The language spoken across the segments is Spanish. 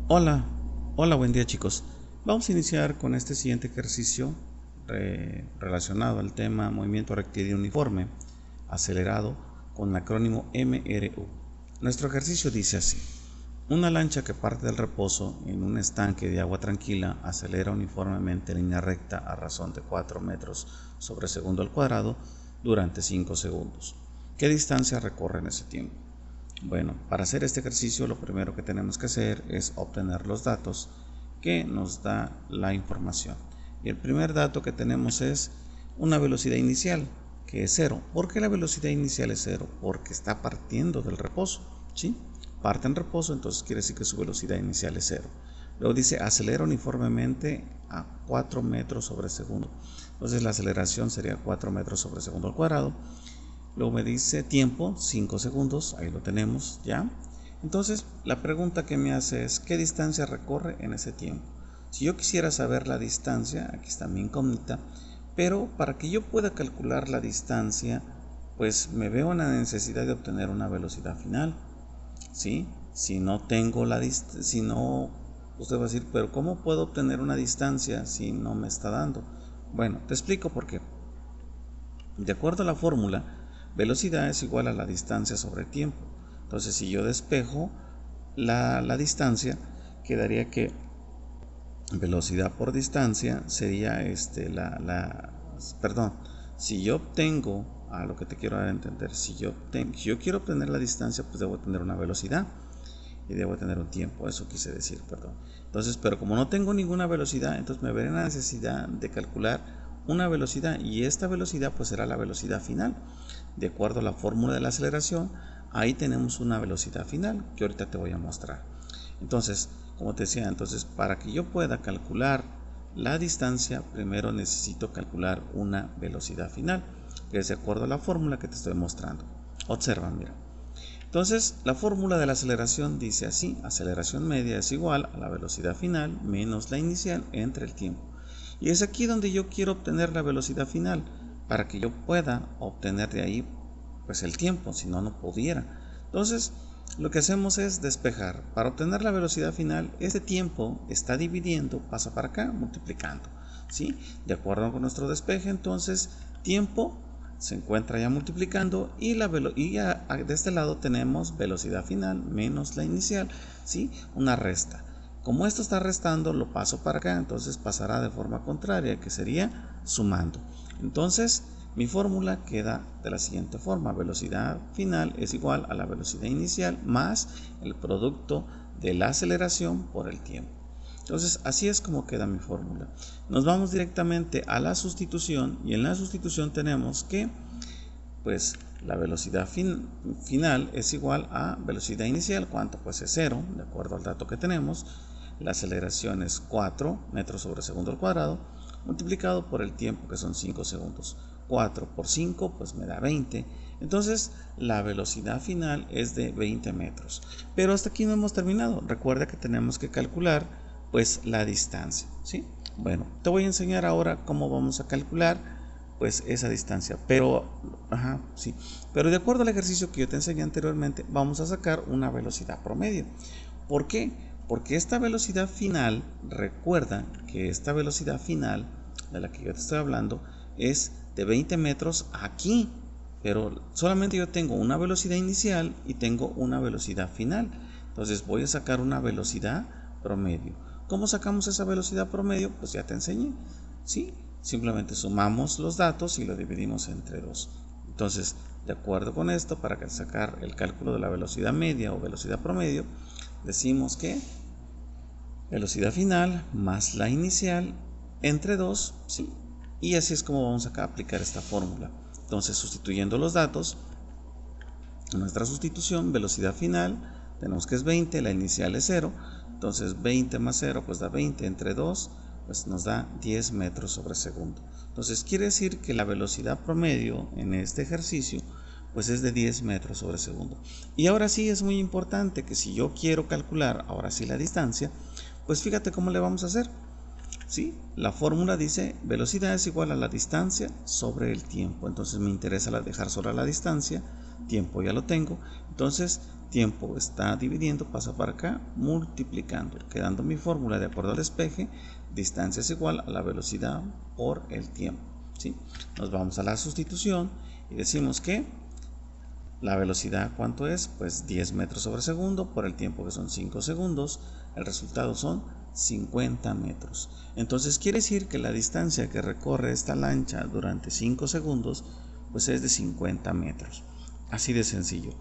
Hola, hola, buen día chicos. Vamos a iniciar con este siguiente ejercicio relacionado al tema movimiento rectilíneo uniforme acelerado con el acrónimo MRU. Nuestro ejercicio dice así: una lancha que parte del reposo en un estanque de agua tranquila acelera uniformemente en línea recta a razón de 4 metros sobre segundo al cuadrado durante 5 segundos. ¿Qué distancia recorre en ese tiempo? Bueno, para hacer este ejercicio lo primero que tenemos que hacer es obtener los datos que nos da la información. Y el primer dato que tenemos es una velocidad inicial, que es 0. ¿Por qué la velocidad inicial es 0? Porque está partiendo del reposo, ¿sí? Parte en reposo, entonces quiere decir que su velocidad inicial es 0. Luego dice acelera uniformemente a 4 metros sobre segundo. Entonces la aceleración sería 4 metros sobre segundo al cuadrado. Luego me dice tiempo, 5 segundos, ahí lo tenemos ya. Entonces la pregunta que me hace es ¿qué distancia recorre en ese tiempo? Si yo quisiera saber la distancia, aquí está mi incógnita, pero para que yo pueda calcular la distancia, pues me veo en la necesidad de obtener una velocidad final, ¿sí? Si no tengo la distancia, si no, usted va a decir, pero ¿cómo puedo obtener una distancia si no me está dando? Bueno, te explico por qué. De acuerdo a la fórmula, velocidad es igual a la distancia sobre tiempo. Entonces, si yo despejo la distancia, quedaría que velocidad por distancia sería perdón, si yo obtengo, a lo que te quiero dar a entender, si yo quiero obtener la distancia, pues debo tener una velocidad y debo tener un tiempo, eso quise decir, perdón. Entonces, pero como no tengo ninguna velocidad, entonces me veré en la necesidad de calcular una velocidad, y esta velocidad pues será la velocidad final. De acuerdo a la fórmula de la aceleración, ahí tenemos una velocidad final que ahorita te voy a mostrar. Entonces, como te decía, entonces para que yo pueda calcular la distancia, primero necesito calcular una velocidad final, que es de acuerdo a la fórmula que te estoy mostrando. Observa, mira. Entonces, la fórmula de la aceleración dice así: aceleración media es igual a la velocidad final menos la inicial entre el tiempo. Y es aquí donde yo quiero obtener la velocidad final, para que yo pueda obtener de ahí pues el tiempo, si no, no pudiera. Entonces, lo que hacemos es despejar. Para obtener la velocidad final, este tiempo está dividiendo, pasa para acá, multiplicando, ¿sí? De acuerdo con nuestro despeje, entonces, tiempo se encuentra ya multiplicando y de este lado tenemos velocidad final menos la inicial, ¿sí? Una resta. Como esto está restando, lo paso para acá, entonces pasará de forma contraria, que sería sumando. Entonces, mi fórmula queda de la siguiente forma: velocidad final es igual a la velocidad inicial más el producto de la aceleración por el tiempo. Entonces, así es como queda mi fórmula. Nos vamos directamente a la sustitución, y en la sustitución tenemos que pues la velocidad final es igual a velocidad inicial. ¿Cuánto? Pues es 0, de acuerdo al dato que tenemos. La aceleración es 4 metros sobre segundo al cuadrado, multiplicado por el tiempo, que son 5 segundos. 4 por 5 pues me da 20. Entonces la velocidad final es de 20 metros. Pero hasta aquí no hemos terminado. Recuerda que tenemos que calcular pues la distancia, ¿sí? Bueno, te voy a enseñar ahora cómo vamos a calcular pues esa distancia, pero pero de acuerdo al ejercicio que yo te enseñé anteriormente, vamos a sacar una velocidad promedio. ¿Por qué? Porque esta velocidad final, recuerda que esta velocidad final de la que yo te estoy hablando es de 20 metros aquí, pero solamente yo tengo una velocidad inicial y tengo una velocidad final. Entonces voy a sacar una velocidad promedio. ¿Cómo sacamos esa velocidad promedio? Pues ya te enseñé, ¿sí? Simplemente sumamos los datos y lo dividimos entre 2. Entonces, de acuerdo con esto, para sacar el cálculo de la velocidad media o velocidad promedio, decimos que velocidad final más la inicial entre 2, ¿sí? Y así es como vamos a aplicar esta fórmula. Entonces, sustituyendo los datos, nuestra sustitución, velocidad final, tenemos que es 20, la inicial es 0, entonces 20 más 0 pues da 20 entre 2, pues nos da 10 metros sobre segundo. Entonces quiere decir que la velocidad promedio en este ejercicio pues es de 10 metros sobre segundo. Y ahora sí es muy importante que si yo quiero calcular ahora sí la distancia, pues fíjate cómo le vamos a hacer. ¿Sí? La fórmula dice velocidad es igual a la distancia sobre el tiempo. Entonces me interesa dejar sola la distancia, tiempo ya lo tengo. Entonces tiempo está dividiendo, pasa para acá, multiplicando, quedando mi fórmula de acuerdo al despeje, distancia es igual a la velocidad por el tiempo, ¿sí? Nos vamos a la sustitución y decimos que la velocidad, ¿cuánto es? Pues 10 metros sobre segundo por el tiempo que son 5 segundos. El resultado son 50 metros. Entonces quiere decir que la distancia que recorre esta lancha durante 5 segundos pues es de 50 metros. Así de sencillo.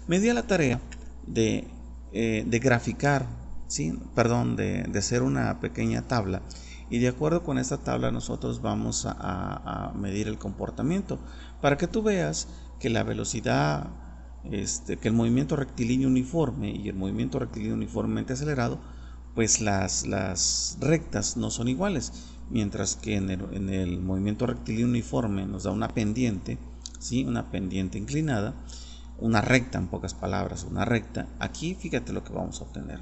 Me di a la tarea de graficar, ¿sí? Perdón, de hacer una pequeña tabla. Y de acuerdo con esta tabla nosotros vamos a medir el comportamiento para que tú veas que la velocidad, que el movimiento rectilíneo uniforme y el movimiento rectilíneo uniformemente acelerado, pues las rectas no son iguales, mientras que en el movimiento rectilíneo uniforme nos da una pendiente, ¿sí? Una pendiente inclinada, una recta, en pocas palabras, una recta. Aquí fíjate lo que vamos a obtener,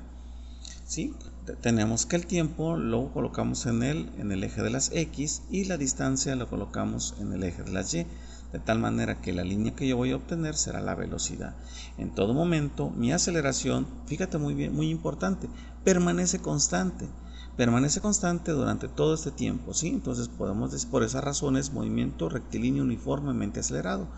¿sí? Tenemos que el tiempo lo colocamos en el eje de las X y la distancia lo colocamos en el eje de las Y, de tal manera que la línea que yo voy a obtener será la velocidad. En todo momento mi aceleración, fíjate muy bien, muy importante, permanece constante durante todo este tiempo, ¿sí? Entonces podemos decir, por esas razones, movimiento rectilíneo uniformemente acelerado.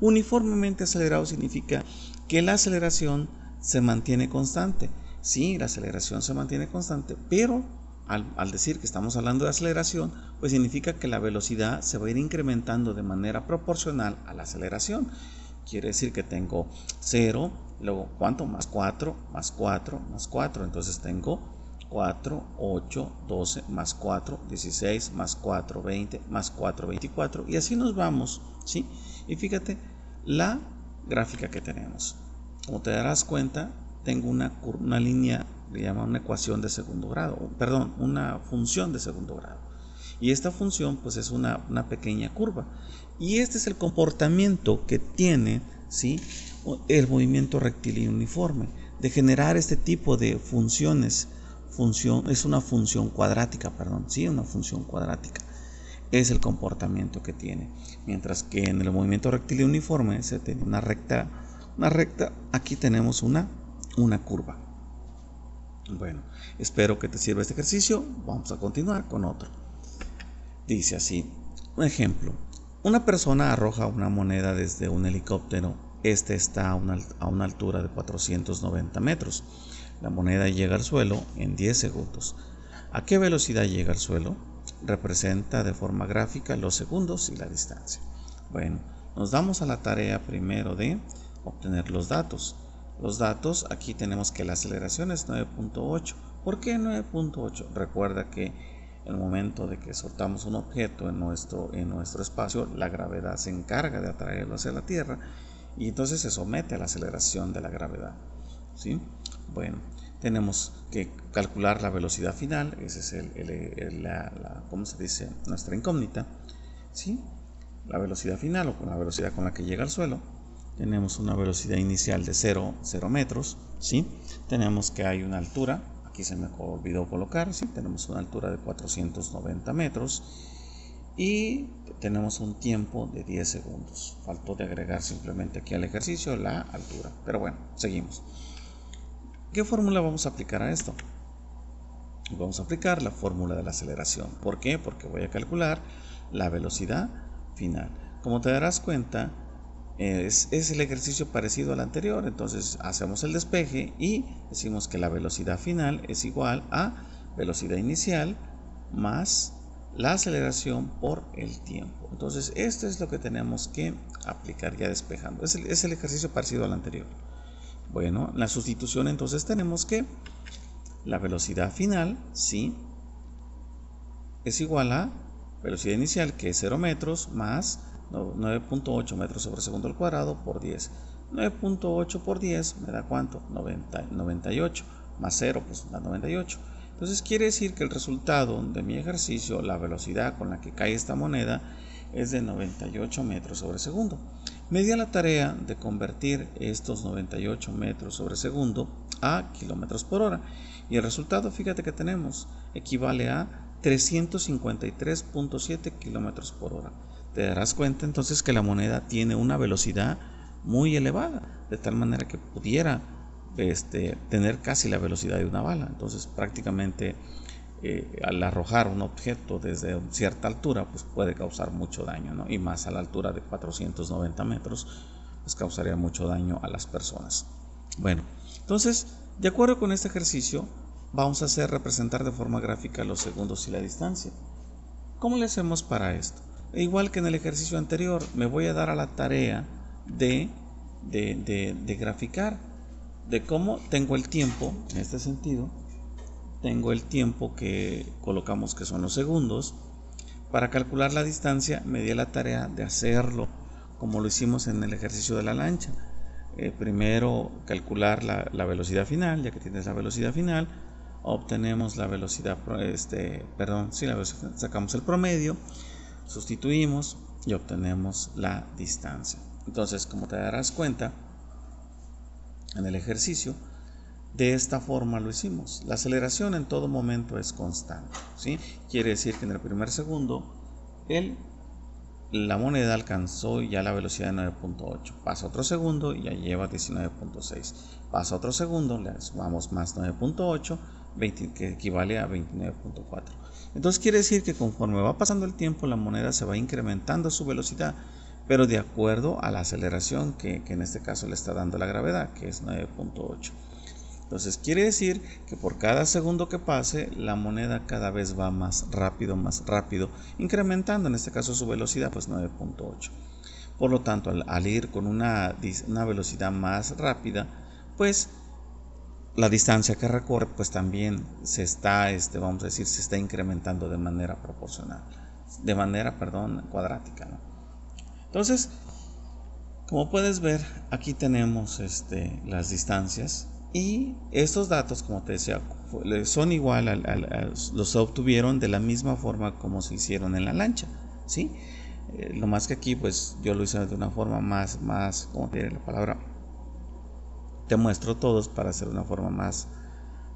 Uniformemente acelerado significa que la aceleración se mantiene constante. Sí, la aceleración se mantiene constante, pero al decir que estamos hablando de aceleración, pues significa que la velocidad se va a ir incrementando de manera proporcional a la aceleración. Quiere decir que tengo 0, luego ¿cuánto? Más 4, más 4, más 4. Entonces tengo 4, 8, 12, más 4, 16, más 4, 20, más 4, 24. Y así nos vamos, ¿sí? Y fíjate la gráfica que tenemos. Como te darás cuenta, tengo una línea, le llaman una ecuación de segundo grado, perdón, una función de segundo grado. Y esta función pues es una pequeña curva. Y este es el comportamiento que tiene, ¿sí?, el movimiento rectilíneo uniforme, de generar este tipo de funciones. Es una función cuadrática, perdón, sí, una función cuadrática. Es el comportamiento que tiene. Mientras que en el movimiento rectilíneo uniforme se tiene una recta, aquí tenemos una curva. Bueno, espero que te sirva este ejercicio. Vamos a continuar con otro. Dice así, un ejemplo. Una persona arroja una moneda desde un helicóptero. Este está a una altura de 490 metros. La moneda llega al suelo en 10 segundos. ¿A qué velocidad llega al suelo? Representa de forma gráfica los segundos y la distancia. Bueno, nos damos a la tarea primero de obtener los datos. Los datos, aquí tenemos que la aceleración es 9.8. ¿Por qué 9.8? Recuerda que en el momento de que soltamos un objeto en nuestro espacio, la gravedad se encarga de atraerlo hacia la Tierra y entonces se somete a la aceleración de la gravedad, ¿sí? Bueno, tenemos que calcular la velocidad final. Esa es ¿cómo se dice? Nuestra incógnita, ¿sí? La velocidad final o con la velocidad con la que llega al suelo. Tenemos una velocidad inicial de 0 metros, ¿sí? Tenemos que hay una altura, aquí se me olvidó colocar, ¿sí? Tenemos una altura de 490 metros y tenemos un tiempo de 10 segundos. Faltó de agregar simplemente aquí al ejercicio la altura, pero bueno, seguimos. ¿Qué fórmula vamos a aplicar a esto? Vamos a aplicar la fórmula de la aceleración. ¿Por qué? Porque voy a calcular la velocidad final. Como te darás cuenta, es el ejercicio parecido al anterior. Entonces hacemos el despeje y decimos que la velocidad final es igual a velocidad inicial más la aceleración por el tiempo. Entonces esto es lo que tenemos que aplicar ya despejando. Es el ejercicio parecido al anterior. Bueno, la sustitución entonces tenemos que la velocidad final, ¿sí?, es igual a velocidad inicial, que es 0 metros, más 9.8 metros sobre segundo al cuadrado por 10. 9.8 por 10 me da ¿cuánto? 98. Más 0, pues da 98. Entonces quiere decir que el resultado de mi ejercicio, la velocidad con la que cae esta moneda, es de 98 metros sobre segundo. Me di a la tarea de convertir estos 98 metros sobre segundo a kilómetros por hora. Y el resultado, fíjate que tenemos, equivale a 353.7 kilómetros por hora. Te darás cuenta entonces que la moneda tiene una velocidad muy elevada, de tal manera que pudiera tener casi la velocidad de una bala. Entonces prácticamente al arrojar un objeto desde cierta altura, pues puede causar mucho daño, ¿no? Y más a la altura de 490 metros, pues causaría mucho daño a las personas. Bueno, entonces, de acuerdo con este ejercicio, vamos a hacer representar de forma gráfica los segundos y la distancia. ¿Cómo le hacemos para esto? Igual que en el ejercicio anterior, me voy a dar a la tarea de graficar, de cómo tengo el tiempo, en este sentido, tengo el tiempo que colocamos que son los segundos. Para calcular la distancia me di la tarea de hacerlo como lo hicimos en el ejercicio de la lancha. Primero calcular la velocidad final, ya que tienes la velocidad final, obtenemos la velocidad, sacamos el promedio, sustituimos y obtenemos la distancia. Entonces, como te darás cuenta, en el ejercicio, de esta forma lo hicimos. La aceleración en todo momento es constante, ¿sí? Quiere decir que en el primer segundo la moneda alcanzó ya la velocidad de 9.8. Pasa otro segundo y ya lleva 19.6. Pasa otro segundo, le sumamos más 9.8, que equivale a 29.4. Entonces quiere decir que conforme va pasando el tiempo, la moneda se va incrementando su velocidad, pero de acuerdo a la aceleración que en este caso le está dando la gravedad, que es 9.8. Entonces quiere decir que por cada segundo que pase, la moneda cada vez va más rápido, incrementando en este caso su velocidad, pues 9.8. Por lo tanto, al ir con una velocidad más rápida, pues la distancia que recorre, pues también se está, vamos a decir, se está incrementando de manera proporcional, cuadrática, ¿no? Entonces, como puedes ver, aquí tenemos las distancias. Y estos datos, como te decía, son igual los obtuvieron de la misma forma como se hicieron en la lancha, ¿sí? Lo más que aquí, pues yo lo hice de una forma más, como te diré la palabra, te muestro todos para hacer una forma más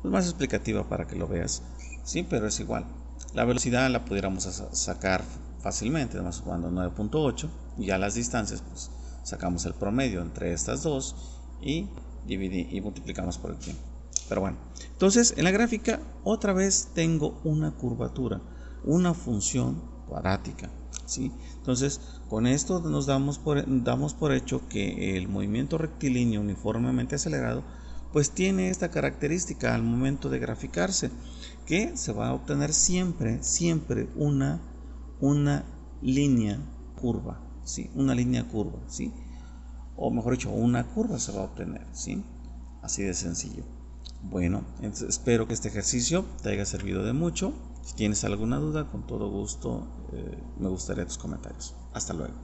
explicativa para que lo veas, ¿sí? Pero es igual. La velocidad la pudiéramos sacar fácilmente, además jugando 9.8, y ya las distancias, pues sacamos el promedio entre estas dos y multiplicamos por el tiempo. Pero bueno, entonces en la gráfica otra vez tengo una curvatura, una función cuadrática, ¿sí? Entonces con esto nos damos por hecho que el movimiento rectilíneo uniformemente acelerado pues tiene esta característica al momento de graficarse, que se va a obtener siempre una línea curva, ¿sí? Una línea curva, ¿sí? O mejor dicho, una curva se va a obtener, ¿sí? Así de sencillo. Bueno, entonces espero que este ejercicio te haya servido de mucho. Si tienes alguna duda, con todo gusto me gustaría tus comentarios. Hasta luego.